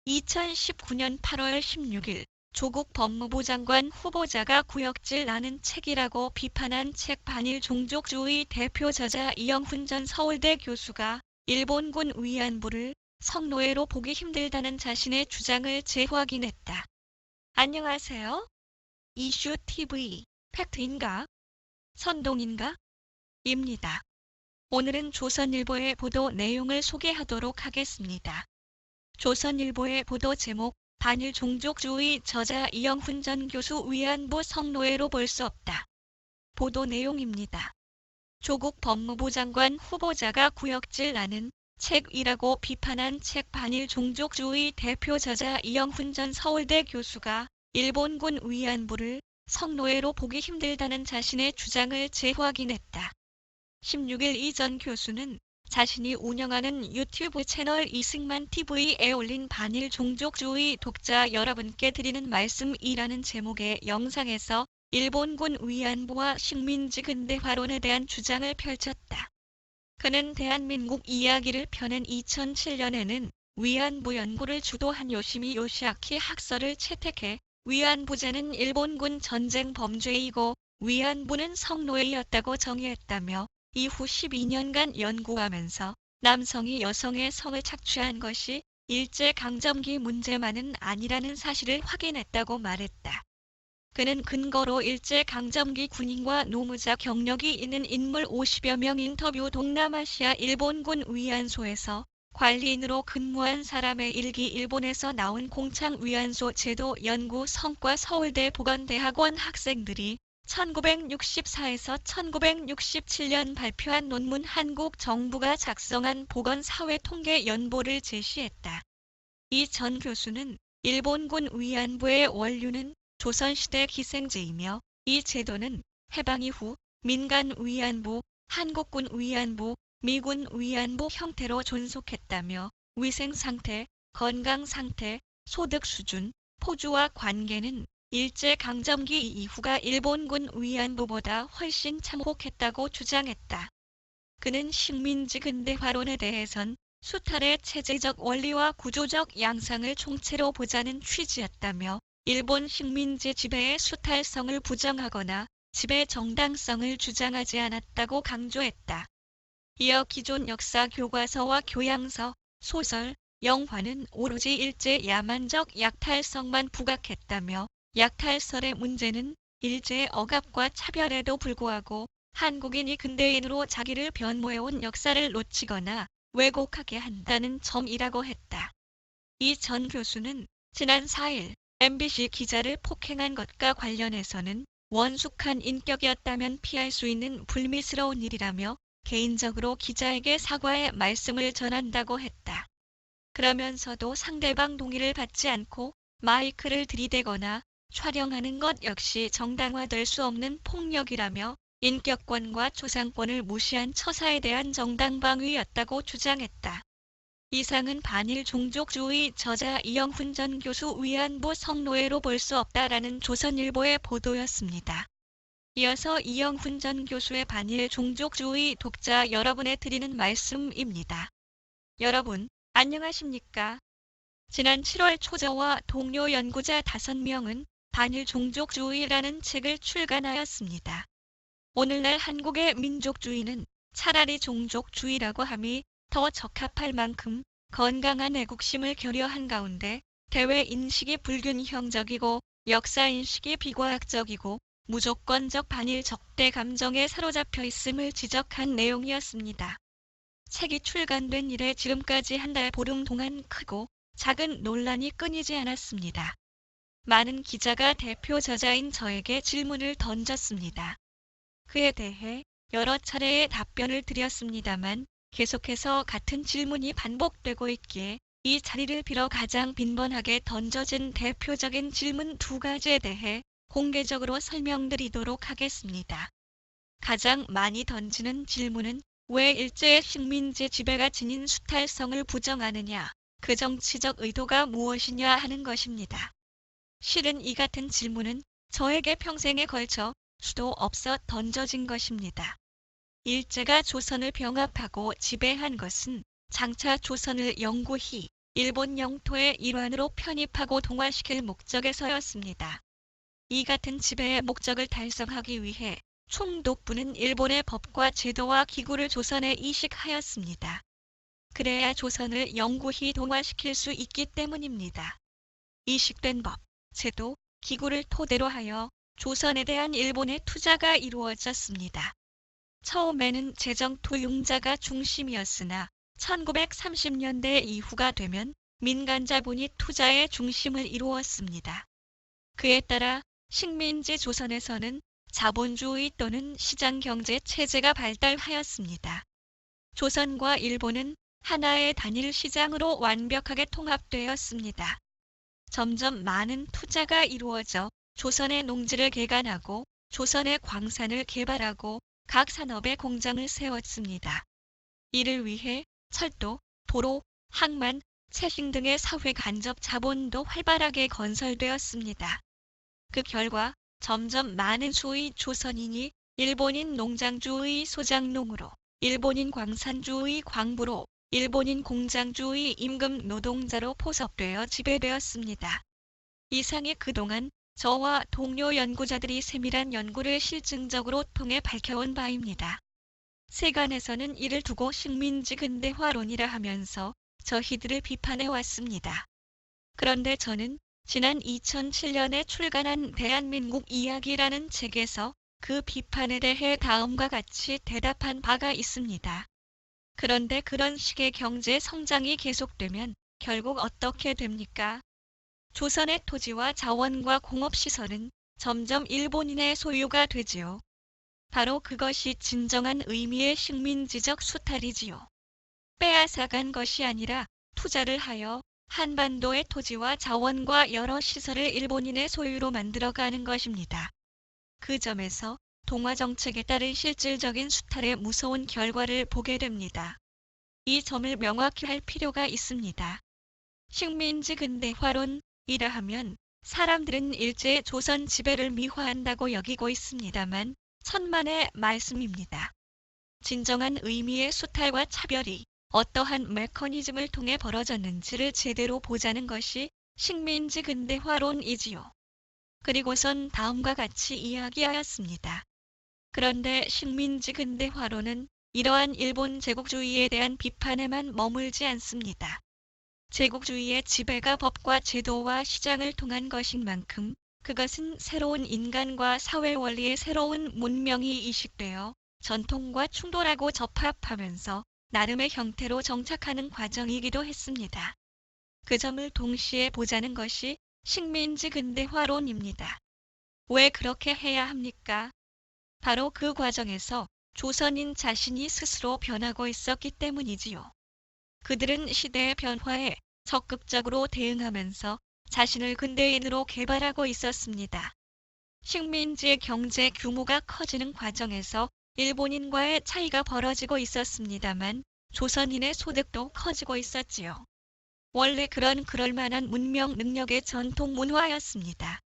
2019년 8월 16일 조국 법무부 장관 후보자가 구역질나는 책이라고 비판한 책 반일 종족주의 대표 저자 이영훈 전 서울대 교수가 일본군 위안부를 성노예로 보기 힘들다는 자신의 주장을 재확인했다. 안녕하세요. 이슈TV 팩트인가? 선동인가? 입니다. 오늘은 조선일보의 보도 내용을 소개하도록 하겠습니다. 조선일보의 보도 제목, 반일 종족주의 저자 이영훈 전 교수 위안부 성노예로 볼 수 없다. 보도 내용입니다. 조국 법무부 장관 후보자가 구역질나는 책이라고 비판한 책 반일 종족주의 대표 저자 이영훈 전 서울대 교수가 일본군 위안부를 성노예로 보기 힘들다는 자신의 주장을 재확인했다. 16일 이 전 교수는 자신이 운영하는 유튜브 채널 이승만 TV에 올린 반일 종족주의 독자 여러분께 드리는 말씀이라는 제목의 영상에서 일본군 위안부와 식민지 근대화론에 대한 주장을 펼쳤다. 그는 대한민국 이야기를 펴낸 2007년에는 위안부 연구를 주도한 요시미 요시아키 학설을 채택해 위안부죄는 일본군 전쟁 범죄이고 위안부는 성노예였다고 정의했다며 이후 12년간 연구하면서 남성이 여성의 성을 착취한 것이 일제강점기 문제만은 아니라는 사실을 확인했다고 말했다. 그는 근거로 일제강점기 군인과 노무자 경력이 있는 인물 50여 명 인터뷰 동남아시아 일본군 위안소에서 관리인으로 근무한 사람의 일기 일본에서 나온 공창위안소 제도 연구 성과 서울대 보건대학원 학생들이 1964에서 1967년 발표한 논문 한국 정부가 작성한 보건사회통계 연보를 제시했다. 이 전 교수는 일본군 위안부의 원류는 조선시대 기생제이며 이 제도는 해방 이후 민간 위안부, 한국군 위안부, 미군 위안부 형태로 존속했다며 위생상태, 건강상태, 소득수준, 포주와 관계는 일제강점기 이후가 일본군 위안부보다 훨씬 참혹했다고 주장했다. 그는 식민지 근대화론에 대해선 수탈의 체제적 원리와 구조적 양상을 총체로 보자는 취지였다며 일본 식민지 지배의 수탈성을 부정하거나 지배 정당성을 주장하지 않았다고 강조했다. 이어 기존 역사 교과서와 교양서, 소설, 영화는 오로지 일제 야만적 약탈성만 부각했다며 약탈설의 문제는 일제의 억압과 차별에도 불구하고 한국인이 근대인으로 자기를 변모해온 역사를 놓치거나 왜곡하게 한다는 점이라고 했다. 이 전 교수는 지난 4일 MBC 기자를 폭행한 것과 관련해서는 원숙한 인격이었다면 피할 수 있는 불미스러운 일이라며 개인적으로 기자에게 사과의 말씀을 전한다고 했다. 그러면서도 상대방 동의를 받지 않고 마이크를 들이대거나 촬영하는 것 역시 정당화될 수 없는 폭력이라며 인격권과 초상권을 무시한 처사에 대한 정당방위였다고 주장했다. 이상은 반일 종족주의 저자 이영훈 전 교수 위안부 성노예로 볼 수 없다라는 조선일보의 보도였습니다. 이어서 이영훈 전 교수의 반일 종족주의 독자 여러분에 드리는 말씀입니다. 여러분, 안녕하십니까? 지난 7월 초 저와 동료 연구자 5명은 반일 종족주의라는 책을 출간하였습니다. 오늘날 한국의 민족주의는 차라리 종족주의라고 함이 더 적합할 만큼 건강한 애국심을 결여한 가운데 대외인식이 불균형적이고 역사인식이 비과학적이고 무조건적 반일 적대 감정에 사로잡혀 있음을 지적한 내용이었습니다. 책이 출간된 이래 지금까지 한 달 보름 동안 크고 작은 논란이 끊이지 않았습니다. 많은 기자가 대표 저자인 저에게 질문을 던졌습니다. 그에 대해 여러 차례의 답변을 드렸습니다만 계속해서 같은 질문이 반복되고 있기에 이 자리를 빌어 가장 빈번하게 던져진 대표적인 질문 2가지에 대해 공개적으로 설명드리도록 하겠습니다. 가장 많이 던지는 질문은 왜 일제의 식민지 지배가 지닌 수탈성을 부정하느냐, 그 정치적 의도가 무엇이냐 하는 것입니다. 실은 이 같은 질문은 저에게 평생에 걸쳐 수도 없어 던져진 것입니다. 일제가 조선을 병합하고 지배한 것은 장차 조선을 영구히 일본 영토의 일환으로 편입하고 동화시킬 목적에서였습니다. 이 같은 지배의 목적을 달성하기 위해 총독부는 일본의 법과 제도와 기구를 조선에 이식하였습니다. 그래야 조선을 영구히 동화시킬 수 있기 때문입니다. 이식된 법, 제도, 기구를 토대로 하여 조선에 대한 일본의 투자가 이루어졌습니다. 처음에는 재정토융자가 중심이었으나 1930년대 이후가 되면 민간자본이 투자의 중심을 이루었습니다. 그에 따라 식민지 조선에서는 자본주의 또는 시장경제 체제가 발달하였습니다. 조선과 일본은 하나의 단일 시장으로 완벽하게 통합되었습니다. 점점 많은 투자가 이루어져 조선의 농지를 개간하고 조선의 광산을 개발하고 각 산업의 공장을 세웠습니다. 이를 위해 철도, 도로, 항만, 채식 등의 사회 간접 자본도 활발하게 건설되었습니다. 그 결과 점점 많은 소위 조선인이 일본인 농장주의 소장농으로, 일본인 광산주의 광부로, 일본인 공장주의 임금 노동자로 포섭되어 지배되었습니다. 이상이 그동안 저와 동료 연구자들이 세밀한 연구를 실증적으로 통해 밝혀온 바입니다. 세간에서는 이를 두고 식민지 근대화론이라 하면서 저희들을 비판해 왔습니다. 그런데 저는 지난 2007년에 출간한 대한민국 이야기라는 책에서 그 비판에 대해 다음과 같이 대답한 바가 있습니다. 그런데 그런 식의 경제 성장이 계속되면 결국 어떻게 됩니까? 조선의 토지와 자원과 공업시설은 점점 일본인의 소유가 되지요. 바로 그것이 진정한 의미의 식민지적 수탈이지요. 빼앗아간 것이 아니라 투자를 하여 한반도의 토지와 자원과 여러 시설을 일본인의 소유로 만들어가는 것입니다. 그 점에서 동화정책에 따른 실질적인 수탈의 무서운 결과를 보게 됩니다. 이 점을 명확히 할 필요가 있습니다. 식민지 근대화론이라 하면 사람들은 일제 조선 지배를 미화한다고 여기고 있습니다만 천만의 말씀입니다. 진정한 의미의 수탈과 차별이 어떠한 메커니즘을 통해 벌어졌는지를 제대로 보자는 것이 식민지 근대화론이지요. 그리고선 다음과 같이 이야기하였습니다. 그런데 식민지 근대화론은 이러한 일본 제국주의에 대한 비판에만 머물지 않습니다. 제국주의의 지배가 법과 제도와 시장을 통한 것인 만큼 그것은 새로운 인간과 사회 원리의 새로운 문명이 이식되어 전통과 충돌하고 접합하면서 나름의 형태로 정착하는 과정이기도 했습니다. 그 점을 동시에 보자는 것이 식민지 근대화론입니다. 왜 그렇게 해야 합니까? 바로 그 과정에서 조선인 자신이 스스로 변하고 있었기 때문이지요. 그들은 시대의 변화에 적극적으로 대응하면서 자신을 근대인으로 개발하고 있었습니다. 식민지의 경제 규모가 커지는 과정에서 일본인과의 차이가 벌어지고 있었습니다만 조선인의 소득도 커지고 있었지요. 원래 그럴 만한 문명 능력의 전통 문화였습니다.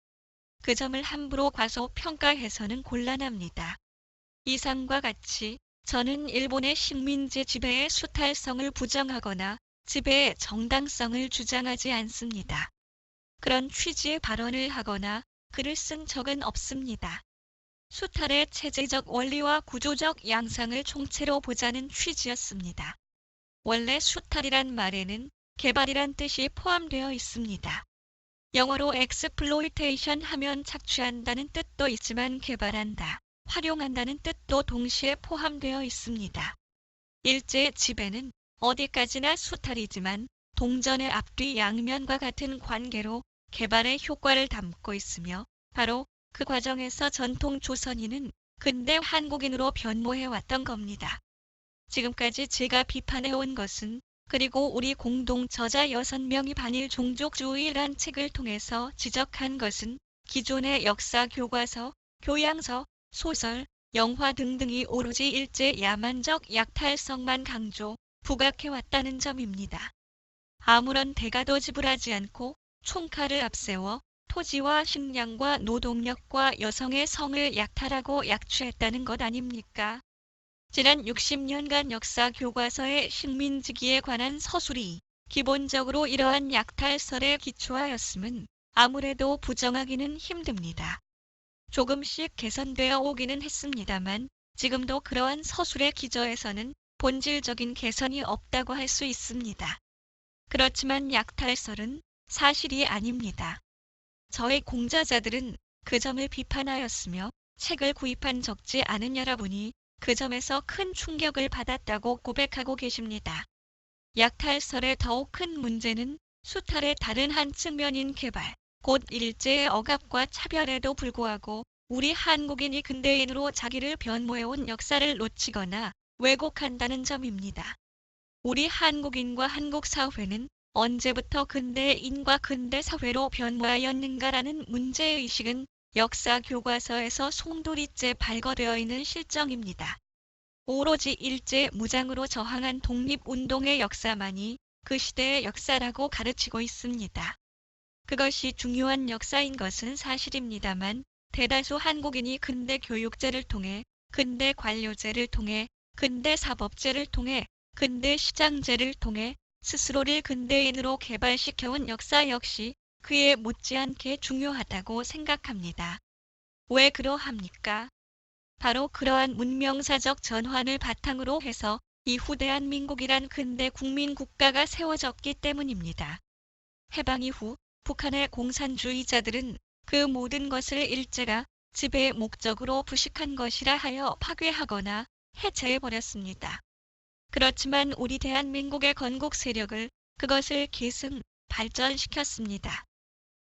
그 점을 함부로 과소평가해서는 곤란합니다. 이상과 같이 저는 일본의 식민지 지배의 수탈성을 부정하거나 지배의 정당성을 주장하지 않습니다. 그런 취지의 발언을 하거나 글을 쓴 적은 없습니다. 수탈의 체제적 원리와 구조적 양상을 총체로 보자는 취지였습니다. 원래 수탈이란 말에는 개발이란 뜻이 포함되어 있습니다. 영어로 exploitation 하면 착취한다는 뜻도 있지만 개발한다, 활용한다는 뜻도 동시에 포함되어 있습니다. 일제의 지배는 어디까지나 수탈이지만 동전의 앞뒤 양면과 같은 관계로 개발의 효과를 담고 있으며 바로 그 과정에서 전통 조선인은 근대 한국인으로 변모해왔던 겁니다. 지금까지 제가 비판해온 것은 그리고 우리 공동 저자 6명이 반일 종족주의란 책을 통해서 지적한 것은 기존의 역사 교과서, 교양서, 소설, 영화 등등이 오로지 일제 야만적 약탈성만 강조, 부각해왔다는 점입니다. 아무런 대가도 지불하지 않고 총칼을 앞세워 토지와 식량과 노동력과 여성의 성을 약탈하고 약취했다는 것 아닙니까? 지난 60년간 역사 교과서에 식민지기에 관한 서술이 기본적으로 이러한 약탈설에 기초하였음은 아무래도 부정하기는 힘듭니다. 조금씩 개선되어 오기는 했습니다만 지금도 그러한 서술의 기저에서는 본질적인 개선이 없다고 할 수 있습니다. 그렇지만 약탈설은 사실이 아닙니다. 저의 공저자들은 그 점을 비판하였으며 책을 구입한 적지 않은 여러분이 그 점에서 큰 충격을 받았다고 고백하고 계십니다. 약탈설의 더욱 큰 문제는 수탈의 다른 한 측면인 개발, 곧 일제의 억압과 차별에도 불구하고 우리 한국인이 근대인으로 자기를 변모해온 역사를 놓치거나 왜곡한다는 점입니다. 우리 한국인과 한국 사회는 언제부터 근대인과 근대사회로 변모하였는가라는 문제의식은 역사 교과서에서 송두리째 발거되어 있는 실정입니다. 오로지 일제 무장으로 저항한 독립운동의 역사만이 그 시대의 역사라고 가르치고 있습니다. 그것이 중요한 역사인 것은 사실입니다만 대다수 한국인이 근대 교육제를 통해, 근대 관료제를 통해, 근대 사법제를 통해, 근대 시장제를 통해 스스로를 근대인으로 개발시켜온 역사 역시 그에 못지않게 중요하다고 생각합니다. 왜 그러합니까? 바로 그러한 문명사적 전환을 바탕으로 해서 이후 대한민국이란 근대 국민국가가 세워졌기 때문입니다. 해방 이후 북한의 공산주의자들은 그 모든 것을 일제가 지배의 목적으로 부식한 것이라 하여 파괴하거나 해체해버렸습니다. 그렇지만 우리 대한민국의 건국 세력을 그것을 계승, 발전시켰습니다.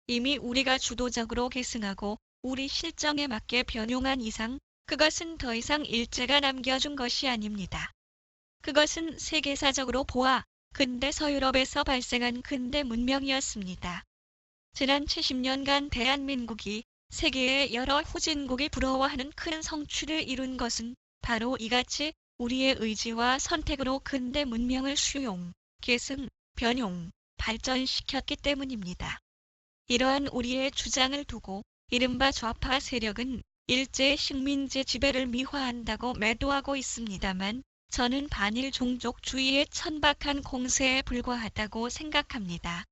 이미 우리가 주도적으로 계승하고 우리 실정에 맞게 변용한 이상 그것은 더 이상 일제가 남겨준 것이 아닙니다. 그것은 세계사적으로 보아 근대 서유럽에서 발생한 근대 문명이었습니다. 지난 70년간 대한민국이 세계의 여러 후진국이 부러워하는 큰 성취를 이룬 것은 바로 이같이 우리의 의지와 선택으로 근대 문명을 수용, 계승, 변용, 발전시켰기 때문입니다. 이러한 우리의 주장을 두고 이른바 좌파 세력은 일제의 식민지 지배를 미화한다고 매도하고 있습니다만 저는 반일 종족주의의 천박한 공세에 불과하다고 생각합니다.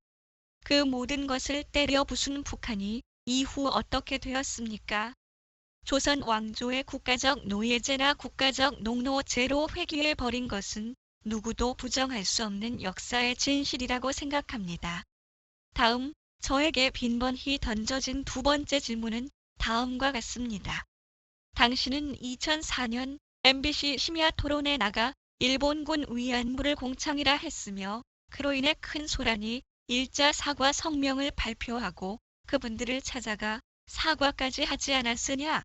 그 모든 것을 때려 부순 북한이 이후 어떻게 되었습니까? 조선 왕조의 국가적 노예제나 국가적 농노제로 회귀해버린 것은 누구도 부정할 수 없는 역사의 진실이라고 생각합니다. 다음, 저에게 빈번히 던져진 두 번째 질문은 다음과 같습니다. 당신은 2004년 MBC 심야 토론에 나가 일본군 위안부를 공창이라 했으며 그로 인해 큰 소란이 일자 사과 성명을 발표하고 그분들을 찾아가 사과까지 하지 않았으냐?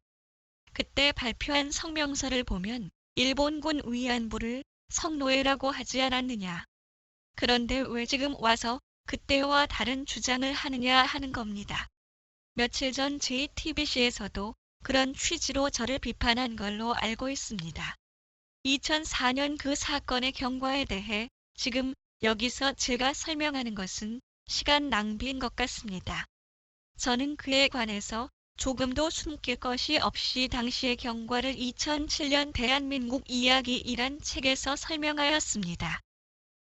그때 발표한 성명서를 보면 일본군 위안부를 성노예라고 하지 않았느냐? 그런데 왜 지금 와서 그때와 다른 주장을 하느냐 하는 겁니다. 며칠 전 JTBC에서도 그런 취지로 저를 비판한 걸로 알고 있습니다. 2004년 그 사건의 경과에 대해 지금 여기서 제가 설명하는 것은 시간 낭비인 것 같습니다. 저는 그에 관해서 조금도 숨길 것이 없이 당시의 경과를 2007년 대한민국 이야기이란 책에서 설명하였습니다.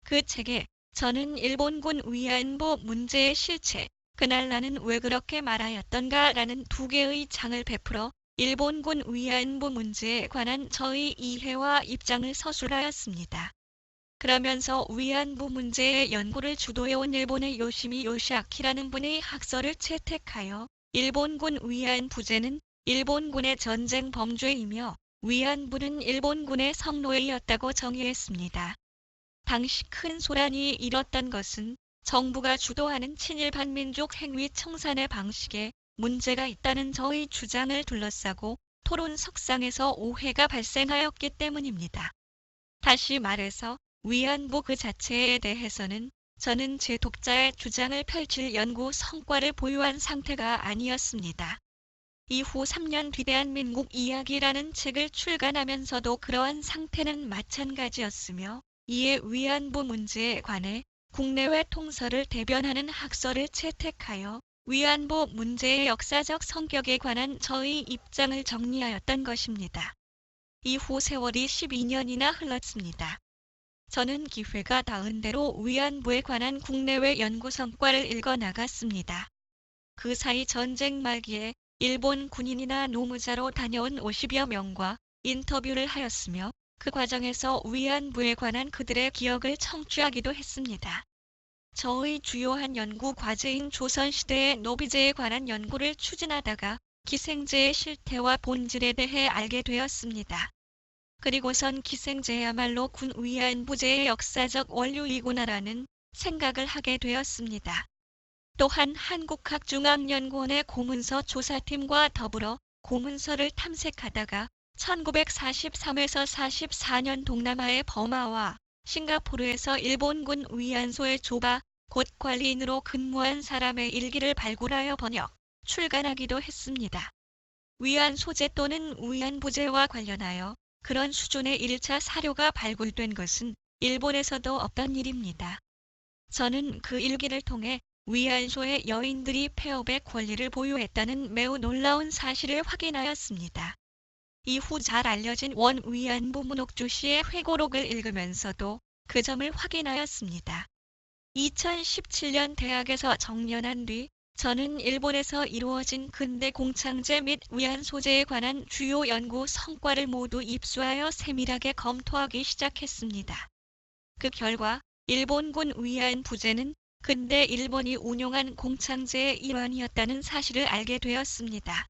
그 책에 저는 일본군 위안부 문제의 실체, 그날 나는 왜 그렇게 말하였던가 라는 두 개의 장을 베풀어 일본군 위안부 문제에 관한 저의 이해와 입장을 서술하였습니다. 그러면서 위안부 문제의 연구를 주도해온 일본의 요시미 요시아키라는 분의 학설을 채택하여 일본군 위안부제는 일본군의 전쟁 범죄이며 위안부는 일본군의 성노예였다고 정의했습니다. 당시 큰 소란이 일었던 것은 정부가 주도하는 친일 반민족 행위 청산의 방식에 문제가 있다는 저의 주장을 둘러싸고 토론석상에서 오해가 발생하였기 때문입니다. 다시 말해서 위안부 그 자체에 대해서는 저는 제 독자의 주장을 펼칠 연구 성과를 보유한 상태가 아니었습니다. 이후 3년 뒤 대한민국 이야기라는 책을 출간하면서도 그러한 상태는 마찬가지였으며 이에 위안부 문제에 관해 국내외 통설을 대변하는 학설을 채택하여 위안부 문제의 역사적 성격에 관한 저의 입장을 정리하였던 것입니다. 이후 세월이 12년이나 흘렀습니다. 저는 기회가 닿은 대로 위안부에 관한 국내외 연구 성과를 읽어 나갔습니다. 그 사이 전쟁 말기에 일본 군인이나 노무자로 다녀온 50여 명과 인터뷰를 하였으며 그 과정에서 위안부에 관한 그들의 기억을 청취하기도 했습니다. 저의 주요한 연구 과제인 조선시대의 노비제에 관한 연구를 추진하다가 기생제의 실태와 본질에 대해 알게 되었습니다. 그리고선 기생제야말로 군 위안부제의 역사적 원료이구나라는 생각을 하게 되었습니다. 또한 한국학중앙연구원의 고문서 조사팀과 더불어 고문서를 탐색하다가 1943에서 44년 동남아의 버마와 싱가포르에서 일본군 위안소의 조바, 곧 관리인으로 근무한 사람의 일기를 발굴하여 번역, 출간하기도 했습니다. 위안소제 또는 위안부제와 관련하여 그런 수준의 1차 사료가 발굴된 것은 일본에서도 없던 일입니다. 저는 그 일기를 통해 위안소의 여인들이 폐업의 권리를 보유했다는 매우 놀라운 사실을 확인하였습니다. 이후 잘 알려진 원 위안부 문옥주 씨의 회고록을 읽으면서도 그 점을 확인하였습니다. 2017년 대학에서 정년한 뒤 저는 일본에서 이루어진 근대 공창제 및 위안소제에 관한 주요 연구 성과를 모두 입수하여 세밀하게 검토하기 시작했습니다. 그 결과 일본군 위안부제는 근대 일본이 운용한 공창제의 일환이었다는 사실을 알게 되었습니다.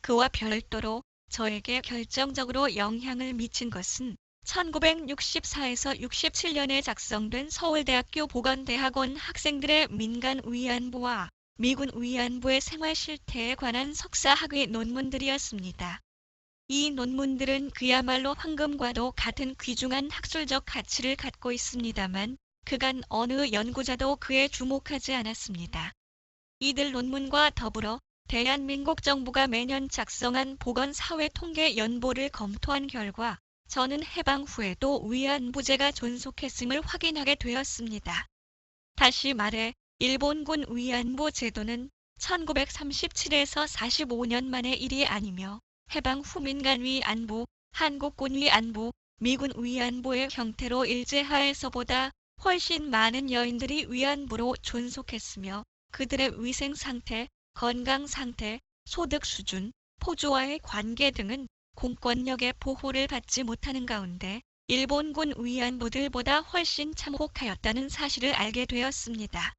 그와 별도로 저에게 결정적으로 영향을 미친 것은 1964에서 67년에 작성된 서울대학교 보건대학원 학생들의 민간 위안부와 미군 위안부의 생활 실태에 관한 석사학위 논문들이었습니다. 이 논문들은 그야말로 황금과도 같은 귀중한 학술적 가치를 갖고 있습니다만 그간 어느 연구자도 그에 주목하지 않았습니다. 이들 논문과 더불어 대한민국 정부가 매년 작성한 보건사회통계연보를 검토한 결과 저는 해방 후에도 위안부제가 존속했음을 확인하게 되었습니다. 다시 말해 일본군 위안부 제도는 1937에서 45년 만의 일이 아니며 해방 후 민간 위안부, 한국군 위안부, 미군 위안부의 형태로 일제하에서보다 훨씬 많은 여인들이 위안부로 존속했으며 그들의 위생 상태, 건강 상태, 소득 수준, 포주와의 관계 등은 공권력의 보호를 받지 못하는 가운데 일본군 위안부들보다 훨씬 참혹하였다는 사실을 알게 되었습니다.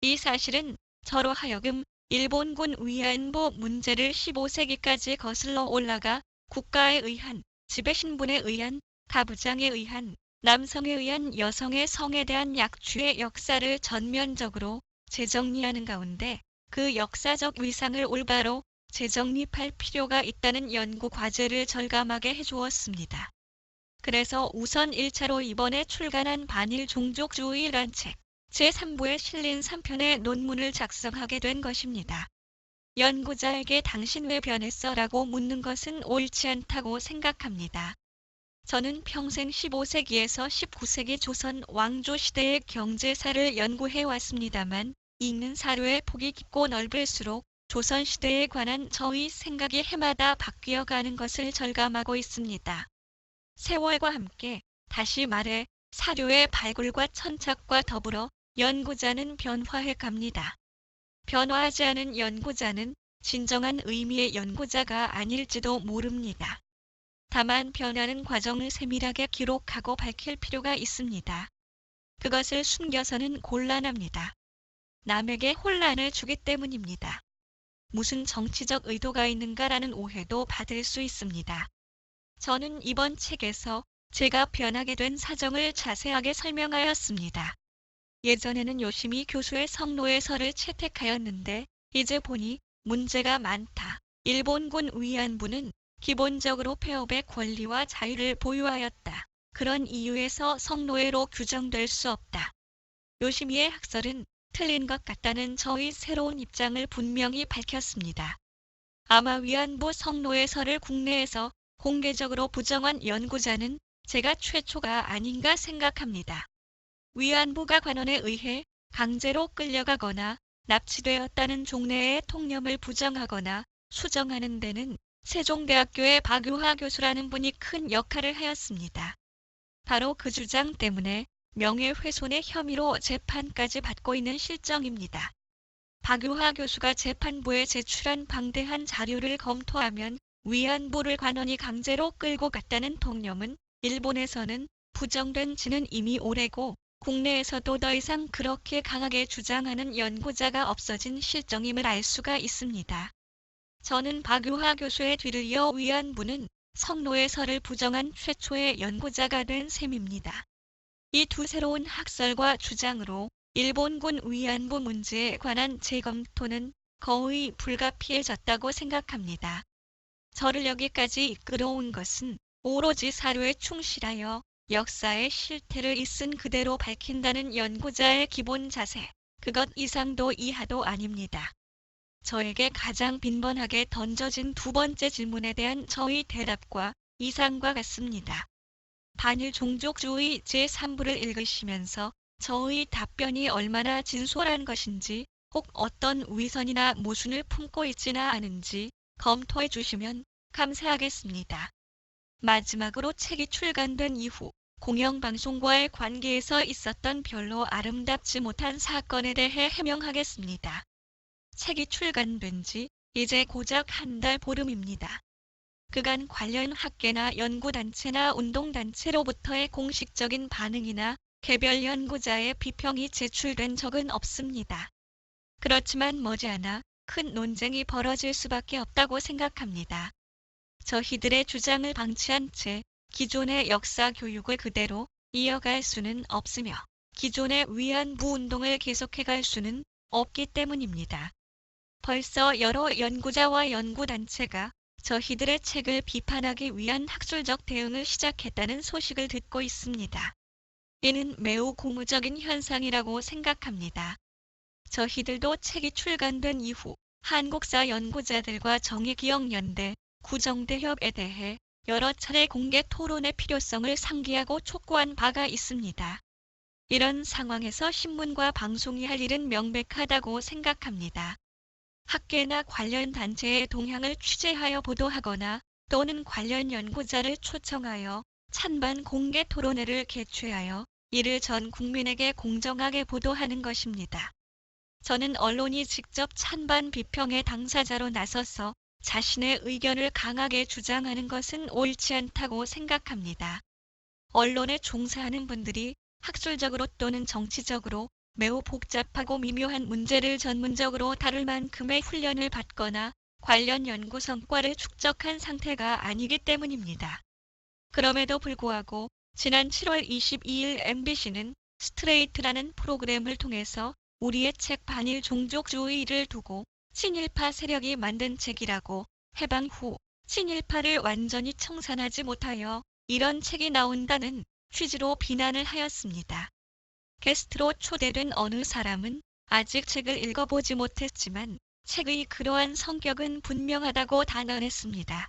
이 사실은 저로 하여금 일본군 위안부 문제를 15세기까지 거슬러 올라가 국가에 의한, 지배신분에 의한, 가부장에 의한, 남성에 의한 여성의 성에 대한 약취의 역사를 전면적으로 재정리하는 가운데 그 역사적 위상을 올바로 재정립할 필요가 있다는 연구 과제를 절감하게 해주었습니다. 그래서 우선 1차로 이번에 출간한 반일 종족주의란 책 제3부에 실린 3편의 논문을 작성하게 된 것입니다. 연구자에게 당신 왜 변했어? 라고 묻는 것은 옳지 않다고 생각합니다. 저는 평생 15세기에서 19세기 조선 왕조 시대의 경제사를 연구해 왔습니다만 읽는 사료의 폭이 깊고 넓을수록 조선시대에 관한 저의 생각이 해마다 바뀌어 가는 것을 절감하고 있습니다. 세월과 함께 다시 말해 사료의 발굴과 천착과 더불어 연구자는 변화해 갑니다. 변화하지 않은 연구자는 진정한 의미의 연구자가 아닐지도 모릅니다. 다만 변하는 과정을 세밀하게 기록하고 밝힐 필요가 있습니다. 그것을 숨겨서는 곤란합니다. 남에게 혼란을 주기 때문입니다. 무슨 정치적 의도가 있는가라는 오해도 받을 수 있습니다. 저는 이번 책에서 제가 변하게 된 사정을 자세하게 설명하였습니다. 예전에는 요심히 교수의 성노예서를 채택하였는데 이제 보니 문제가 많다. 일본군 위안부는 기본적으로 폐업의 권리와 자유를 보유하였다. 그런 이유에서 성노예로 규정될 수 없다. 요시미의 학설은 틀린 것 같다는 저의 새로운 입장을 분명히 밝혔습니다. 아마 위안부 성노예서를 국내에서 공개적으로 부정한 연구자는 제가 최초가 아닌가 생각합니다. 위안부가 관원에 의해 강제로 끌려가거나 납치되었다는 종래의 통념을 부정하거나 수정하는 데는 세종대학교의 박유하 교수라는 분이 큰 역할을 하였습니다. 바로 그 주장 때문에 명예훼손의 혐의로 재판까지 받고 있는 실정입니다. 박유하 교수가 재판부에 제출한 방대한 자료를 검토하면 위안부를 관원이 강제로 끌고 갔다는 통념은 일본에서는 부정된 지는 이미 오래고 국내에서도 더 이상 그렇게 강하게 주장하는 연구자가 없어진 실정임을 알 수가 있습니다. 저는 박유하 교수의 뒤를 이어 위안부는 성노예설을 부정한 최초의 연구자가 된 셈입니다. 이 두 새로운 학설과 주장으로 일본군 위안부 문제에 관한 재검토는 거의 불가피해졌다고 생각합니다. 저를 여기까지 이끌어온 것은 오로지 사료에 충실하여 역사의 실태를 있은 그대로 밝힌다는 연구자의 기본 자세, 그것 이상도 이하도 아닙니다. 저에게 가장 빈번하게 던져진 두 번째 질문에 대한 저의 대답과 이상과 같습니다. 반일 종족주의 제3부를 읽으시면서 저의 답변이 얼마나 진솔한 것인지 혹 어떤 위선이나 모순을 품고 있지나 않은지 검토해 주시면 감사하겠습니다. 마지막으로 책이 출간된 이후 공영방송과의 관계에서 있었던 별로 아름답지 못한 사건에 대해 해명하겠습니다. 책이 출간된 지 이제 고작 한 달 보름입니다. 그간 관련 학계나 연구단체나 운동단체로부터의 공식적인 반응이나 개별 연구자의 비평이 제출된 적은 없습니다. 그렇지만 머지않아 큰 논쟁이 벌어질 수밖에 없다고 생각합니다. 저희들의 주장을 방치한 채 기존의 역사 교육을 그대로 이어갈 수는 없으며 기존의 위안부 운동을 계속해갈 수는 없기 때문입니다. 벌써 여러 연구자와 연구단체가 저희들의 책을 비판하기 위한 학술적 대응을 시작했다는 소식을 듣고 있습니다. 이는 매우 고무적인 현상이라고 생각합니다. 저희들도 책이 출간된 이후 한국사 연구자들과 정의기억연대, 구정대협에 대해 여러 차례 공개 토론의 필요성을 상기하고 촉구한 바가 있습니다. 이런 상황에서 신문과 방송이 할 일은 명백하다고 생각합니다. 학계나 관련 단체의 동향을 취재하여 보도하거나 또는 관련 연구자를 초청하여 찬반 공개 토론회를 개최하여 이를 전 국민에게 공정하게 보도하는 것입니다. 저는 언론이 직접 찬반 비평의 당사자로 나서서 자신의 의견을 강하게 주장하는 것은 옳지 않다고 생각합니다. 언론에 종사하는 분들이 학술적으로 또는 정치적으로 매우 복잡하고 미묘한 문제를 전문적으로 다룰 만큼의 훈련을 받거나 관련 연구 성과를 축적한 상태가 아니기 때문입니다. 그럼에도 불구하고 지난 7월 22일 MBC는 스트레이트라는 프로그램을 통해서 우리의 책 반일 종족주의를 두고 친일파 세력이 만든 책이라고 해방 후 친일파를 완전히 청산하지 못하여 이런 책이 나온다는 취지로 비난을 하였습니다. 게스트로 초대된 어느 사람은 아직 책을 읽어보지 못했지만 책의 그러한 성격은 분명하다고 단언했습니다.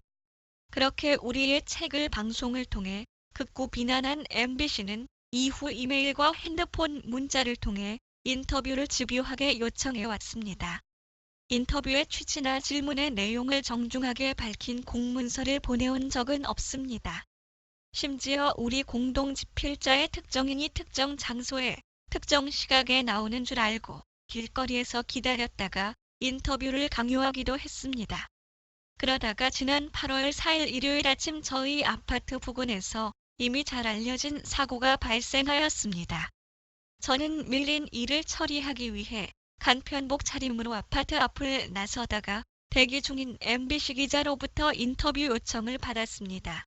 그렇게 우리의 책을 방송을 통해 극구 비난한 MBC는 이후 이메일과 핸드폰 문자를 통해 인터뷰를 집요하게 요청해 왔습니다. 인터뷰의 취지나 질문의 내용을 정중하게 밝힌 공문서를 보내온 적은 없습니다. 심지어 우리 공동집필자의 특정인이 특정 장소에 특정 시각에 나오는 줄 알고 길거리에서 기다렸다가 인터뷰를 강요하기도 했습니다. 그러다가 지난 8월 4일 일요일 아침 저희 아파트 부근에서 이미 잘 알려진 사고가 발생하였습니다. 저는 밀린 일을 처리하기 위해 간편복 차림으로 아파트 앞을 나서다가 대기 중인 MBC 기자로부터 인터뷰 요청을 받았습니다.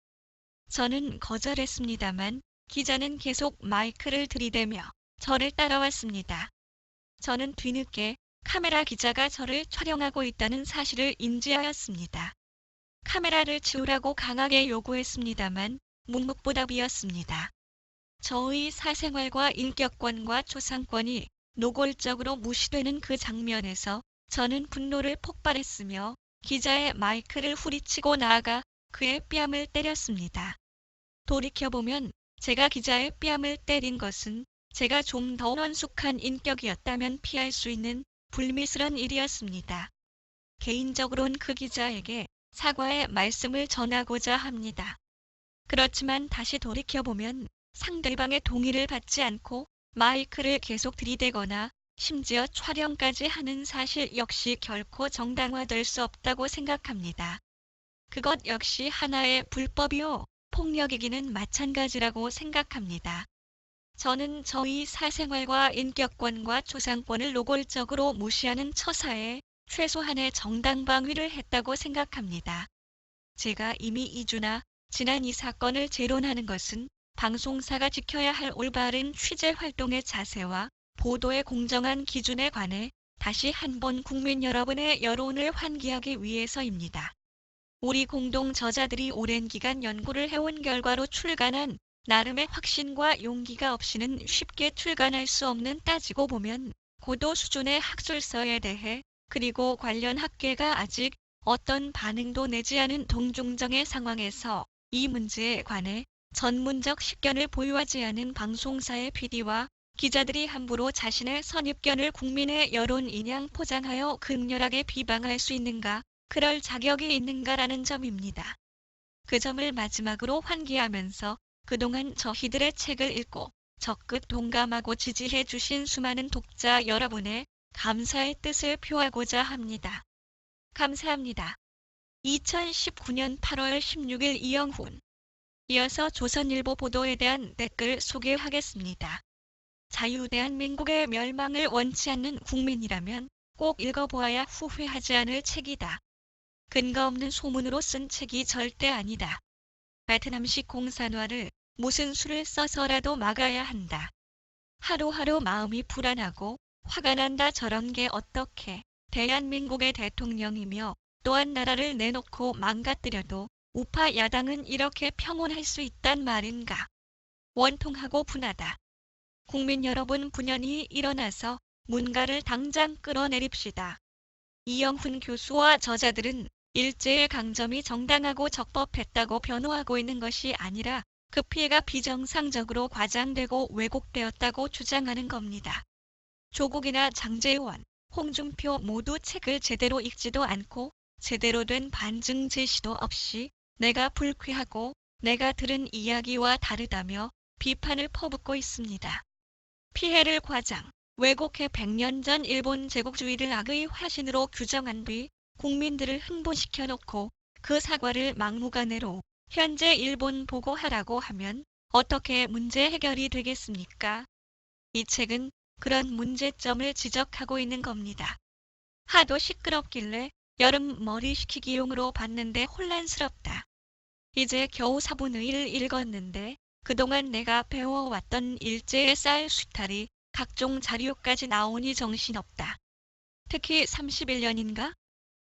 저는 거절했습니다만 기자는 계속 마이크를 들이대며 저를 따라왔습니다. 저는 뒤늦게 카메라 기자가 저를 촬영하고 있다는 사실을 인지하였습니다. 카메라를 치우라고 강하게 요구했습니다만 묵묵부답이었습니다. 저의 사생활과 인격권과 초상권이 노골적으로 무시되는 그 장면에서 저는 분노를 폭발했으며 기자의 마이크를 후리치고 나아가 그의 뺨을 때렸습니다. 돌이켜보면 제가 기자의 뺨을 때린 것은 제가 좀 더 원숙한 인격이었다면 피할 수 있는 불미스런 일이었습니다. 개인적으론 그 기자에게 사과의 말씀을 전하고자 합니다. 그렇지만 다시 돌이켜보면 상대방의 동의를 받지 않고 마이크를 계속 들이대거나 심지어 촬영까지 하는 사실 역시 결코 정당화될 수 없다고 생각합니다. 그것 역시 하나의 불법이요, 폭력이기는 마찬가지라고 생각합니다. 저는 저희 사생활과 인격권과 초상권을 노골적으로 무시하는 처사에 최소한의 정당방위를 했다고 생각합니다. 제가 이미 2주나 지난 이 사건을 재론하는 것은 방송사가 지켜야 할 올바른 취재 활동의 자세와 보도의 공정한 기준에 관해 다시 한번 국민 여러분의 여론을 환기하기 위해서입니다. 우리 공동 저자들이 오랜 기간 연구를 해온 결과로 출간한 나름의 확신과 용기가 없이는 쉽게 출간할 수 없는, 따지고 보면 고도 수준의 학술서에 대해, 그리고 관련 학계가 아직 어떤 반응도 내지 않은 동중정의 상황에서 이 문제에 관해 전문적 식견을 보유하지 않은 방송사의 PD와 기자들이 함부로 자신의 선입견을 국민의 여론 인양 포장하여 극렬하게 비방할 수 있는가, 그럴 자격이 있는가라는 점입니다. 그 점을 마지막으로 환기하면서 그동안 저희들의 책을 읽고 적극 동감하고 지지해 주신 수많은 독자 여러분의 감사의 뜻을 표하고자 합니다. 감사합니다. 2019년 8월 16일 이영훈. 이어서 조선일보 보도에 대한 댓글 소개하겠습니다. 자유대한민국의 멸망을 원치 않는 국민이라면 꼭 읽어보아야 후회하지 않을 책이다. 근거 없는 소문으로 쓴 책이 절대 아니다. 베트남식 공산화를 무슨 수를 써서라도 막아야 한다. 하루하루 마음이 불안하고 화가 난다. 저런 게 어떻게 대한민국의 대통령이며 또한 나라를 내놓고 망가뜨려도 우파 야당은 이렇게 평온할 수 있단 말인가. 원통하고 분하다. 국민 여러분, 분연히 일어나서 문가를 당장 끌어내립시다. 이영훈 교수와 저자들은 일제의 강점이 정당하고 적법했다고 변호하고 있는 것이 아니라 그 피해가 비정상적으로 과장되고 왜곡되었다고 주장하는 겁니다. 조국이나 장제원, 홍준표 모두 책을 제대로 읽지도 않고 제대로 된 반증 제시도 없이 내가 불쾌하고 내가 들은 이야기와 다르다며 비판을 퍼붓고 있습니다. 피해를 과장, 왜곡해 100년 전 일본 제국주의를 악의 화신으로 규정한 뒤 국민들을 흥분시켜 놓고 그 사과를 막무가내로 현재 일본 보고하라고 하면 어떻게 문제 해결이 되겠습니까? 이 책은 그런 문제점을 지적하고 있는 겁니다. 하도 시끄럽길래 여름 머리 식히기용으로 봤는데 혼란스럽다. 이제 겨우 4분의 1을 읽었는데 그동안 내가 배워왔던 일제의 쌀 수탈이 각종 자료까지 나오니 정신없다. 특히 31년인가?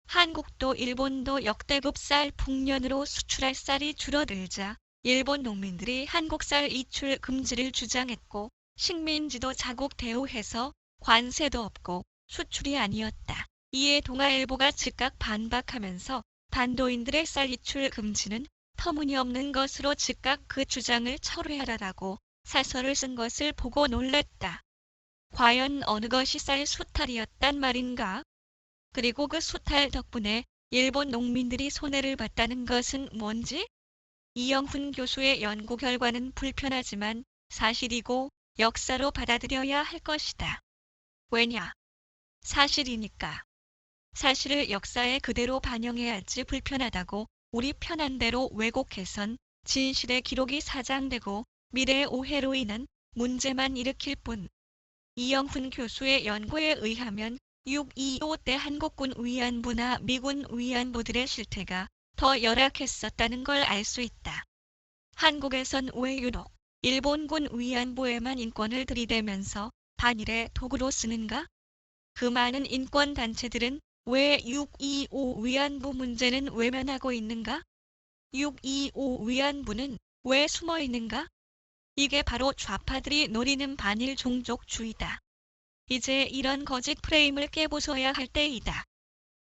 한국도 일본도 역대급 쌀 풍년으로 수출할 쌀이 줄어들자 일본 농민들이 한국쌀 이출 금지를 주장했고 식민지도 자국 대우해서 관세도 없고 수출이 아니었다. 이에 동아일보가 즉각 반박하면서 반도인들의 쌀 이출 금지는 터무니없는 것으로 즉각 그 주장을 철회하라라고 사설을 쓴 것을 보고 놀랐다. 과연 어느 것이 쌀 수탈이었단 말인가? 그리고 그 수탈 덕분에 일본 농민들이 손해를 봤다는 것은 뭔지? 이영훈 교수의 연구 결과는 불편하지만 사실이고 역사로 받아들여야 할 것이다. 왜냐? 사실이니까. 사실을 역사에 그대로 반영해야지 불편하다고 우리 편한 대로 왜곡해선 진실의 기록이 사장되고 미래의 오해로 인한 문제만 일으킬 뿐. 이영훈 교수의 연구에 의하면 6.25 때 한국군 위안부나 미군 위안부들의 실태가 더 열악했었다는 걸 알 수 있다. 한국에선 왜 유독 일본군 위안부에만 인권을 들이대면서 반일의 도구로 쓰는가? 그 많은 인권단체들은 왜 6.25 위안부 문제는 외면하고 있는가? 6.25 위안부는 왜 숨어 있는가? 이게 바로 좌파들이 노리는 반일 종족주의다. 이제 이런 거짓 프레임을 깨부숴야 할 때이다.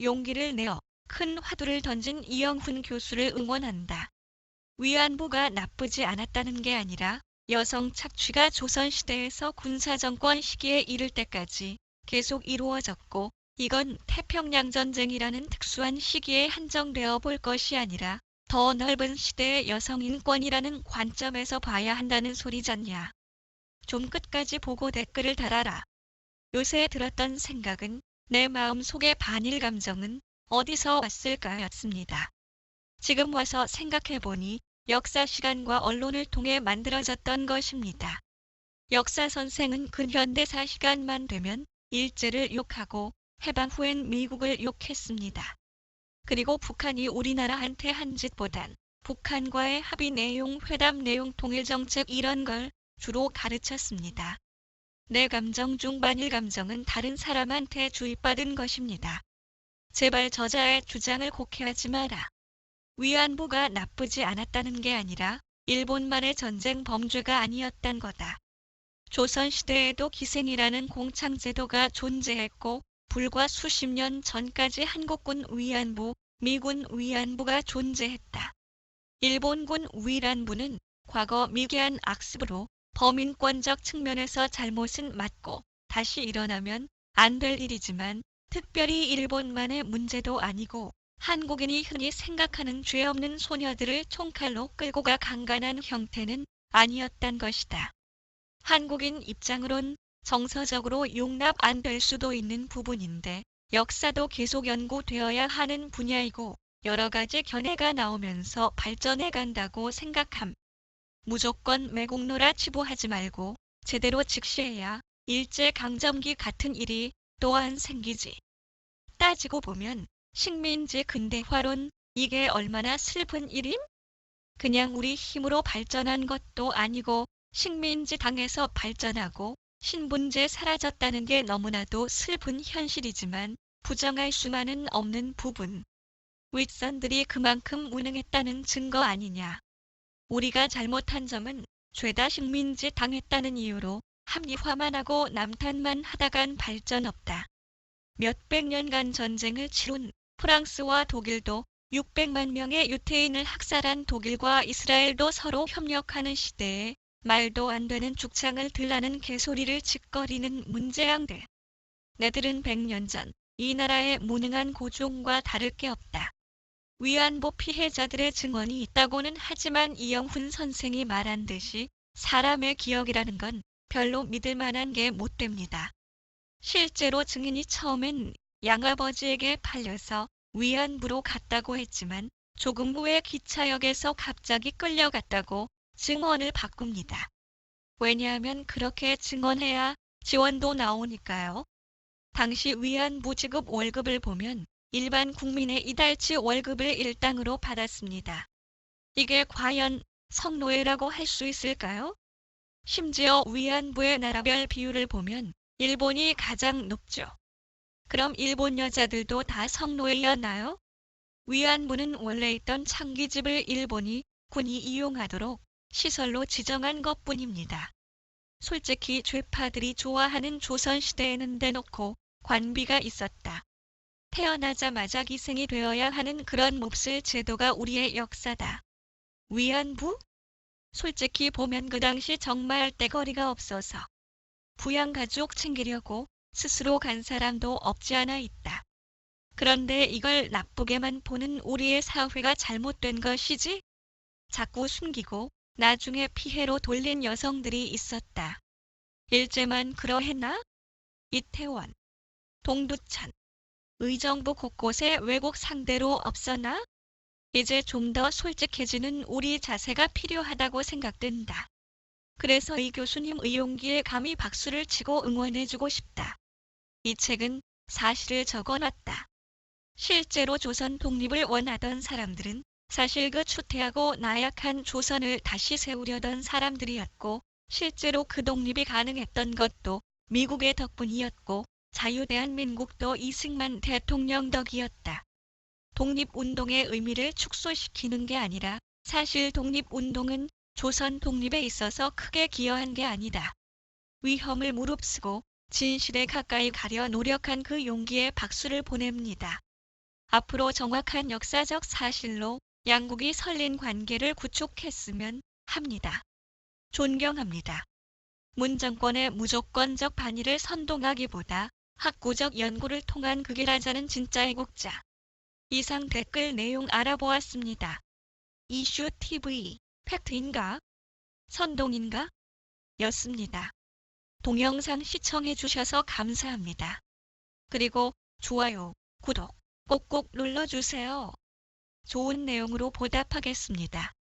용기를 내어 큰 화두를 던진 이영훈 교수를 응원한다. 위안부가 나쁘지 않았다는 게 아니라 여성 착취가 조선시대에서 군사정권 시기에 이를 때까지 계속 이루어졌고 이건 태평양 전쟁이라는 특수한 시기에 한정되어 볼 것이 아니라 더 넓은 시대의 여성 인권이라는 관점에서 봐야 한다는 소리잖냐. 좀 끝까지 보고 댓글을 달아라. 요새 들었던 생각은 내 마음속의 반일 감정은 어디서 왔을까였습니다. 지금 와서 생각해보니 역사 시간과 언론을 통해 만들어졌던 것입니다. 역사 선생은 근현대사 시간만 되면 일제를 욕하고 해방 후엔 미국을 욕했습니다. 그리고 북한이 우리나라한테 한 짓보단 북한과의 합의 내용, 회담 내용, 통일정책 이런 걸 주로 가르쳤습니다. 내 감정 중 반일 감정은 다른 사람한테 주입받은 것입니다. 제발 저자의 주장을 곡해하지 마라. 위안부가 나쁘지 않았다는 게 아니라 일본만의 전쟁 범죄가 아니었단 거다. 조선시대에도 기생이라는 공창제도가 존재했고 불과 수십 년 전까지 한국군 위안부, 미군 위안부가 존재했다. 일본군 위안부는 과거 미개한 악습으로 범인권적 측면에서 잘못은 맞고 다시 일어나면 안 될 일이지만 특별히 일본만의 문제도 아니고 한국인이 흔히 생각하는 죄 없는 소녀들을 총칼로 끌고 가 강간한 형태는 아니었단 것이다. 한국인 입장으론 정서적으로 용납 안 될 수도 있는 부분인데 역사도 계속 연구되어야 하는 분야이고 여러 가지 견해가 나오면서 발전해 간다고 생각함. 무조건 매국노라 치부하지 말고 제대로 직시해야 일제강점기 같은 일이 또 안 생기지. 따지고 보면 식민지 근대화론 이게 얼마나 슬픈 일임? 그냥 우리 힘으로 발전한 것도 아니고 식민지 당에서 발전하고 신분제 사라졌다는 게 너무나도 슬픈 현실이지만 부정할 수만은 없는 부분. 윗선들이 그만큼 무능했다는 증거 아니냐. 우리가 잘못한 점은 죄다 식민지 당했다는 이유로 합리화만 하고 남탓만 하다간 발전 없다. 몇백 년간 전쟁을 치룬 프랑스와 독일도 600만 명의 유태인을 학살한 독일과 이스라엘도 서로 협력하는 시대에 말도 안 되는 죽창을 들라는 개소리를 짓거리는 문재양들. 내들은 100년 전 이 나라의 무능한 고종과 다를 게 없다. 위안부 피해자들의 증언이 있다고는 하지만 이영훈 선생이 말한 듯이 사람의 기억이라는 건 별로 믿을 만한 게 못 됩니다. 실제로 증인이 처음엔 양아버지에게 팔려서 위안부로 갔다고 했지만 조금 후에 기차역에서 갑자기 끌려갔다고 증언을 바꿉니다. 왜냐하면 그렇게 증언해야 지원도 나오니까요. 당시 위안부 지급 월급을 보면 일반 국민의 이달치 월급을 일당으로 받았습니다. 이게 과연 성노예라고 할 수 있을까요? 심지어 위안부의 나라별 비율을 보면 일본이 가장 높죠. 그럼 일본 여자들도 다 성노예였나요? 위안부는 원래 있던 창기집을 일본이 군이 이용하도록 시설로 지정한 것뿐입니다. 솔직히 좌파들이 좋아하는 조선시대에는 대놓고 관비가 있었다. 태어나자마자 기생이 되어야 하는 그런 몹쓸 제도가 우리의 역사다. 위안부? 솔직히 보면 그 당시 정말 떼거리가 없어서 부양가족 챙기려고 스스로 간 사람도 없지 않아 있다. 그런데 이걸 나쁘게만 보는 우리의 사회가 잘못된 것이지? 자꾸 숨기고 나중에 피해로 돌린 여성들이 있었다. 일제만 그러했나? 이태원, 동두천, 의정부 곳곳에 왜곡 상대로 없었나? 이제 좀 더 솔직해지는 우리 자세가 필요하다고 생각된다. 그래서 이 교수님 용기에 감히 박수를 치고 응원해주고 싶다. 이 책은 사실을 적어놨다. 실제로 조선 독립을 원하던 사람들은 사실 그 추태하고 나약한 조선을 다시 세우려던 사람들이었고 실제로 그 독립이 가능했던 것도 미국의 덕분이었고 자유대한민국도 이승만 대통령 덕이었다. 독립운동의 의미를 축소시키는 게 아니라 사실 독립운동은 조선 독립에 있어서 크게 기여한 게 아니다. 위험을 무릅쓰고 진실에 가까이 가려 노력한 그 용기에 박수를 보냅니다. 앞으로 정확한 역사적 사실로 양국이 설린 관계를 구축했으면 합니다. 존경합니다. 문 정권의 무조건적 반의를 선동하기보다 학구적 연구를 통한 극일하자는 진짜 애국자. 이상 댓글 내용 알아보았습니다. 이슈 TV, 팩트인가? 선동인가? 였습니다. 동영상 시청해주셔서 감사합니다. 그리고 좋아요, 구독 꼭꼭 눌러주세요. 좋은 내용으로 보답하겠습니다.